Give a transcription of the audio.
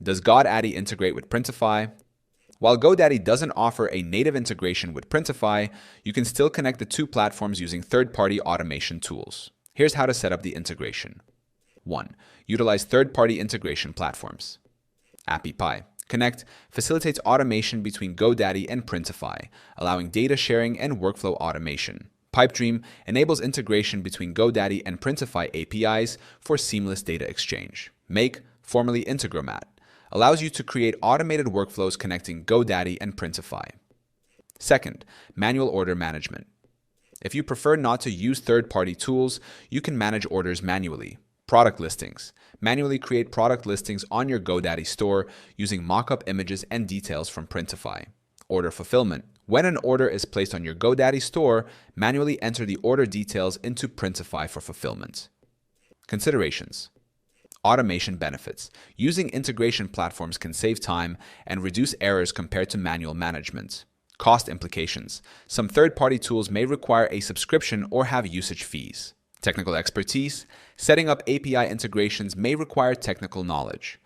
Does GoDaddy integrate with Printify? While GoDaddy doesn't offer a native integration with Printify, you can still connect the two platforms using third-party automation tools. Here's how to set up the integration. 1. Utilize third-party integration platforms. AppyPie Connect facilitates automation between GoDaddy and Printify, allowing data sharing and workflow automation. Pipedream enables integration between GoDaddy and Printify APIs for seamless data exchange. Make, formerly Integromat, allows you to create automated workflows connecting GoDaddy and Printify. Second, manual order management. If you prefer not to use third-party tools, you can manage orders manually. Product listings. Manually create product listings on your GoDaddy store using mock-up images and details from Printify. Order fulfillment. When an order is placed on your GoDaddy store, manually enter the order details into Printify for fulfillment. Considerations. Automation benefits. Using integration platforms can save time and reduce errors compared to manual management. Cost implications. Some third-party tools may require a subscription or have usage fees. Technical expertise. Setting up API integrations may require technical knowledge.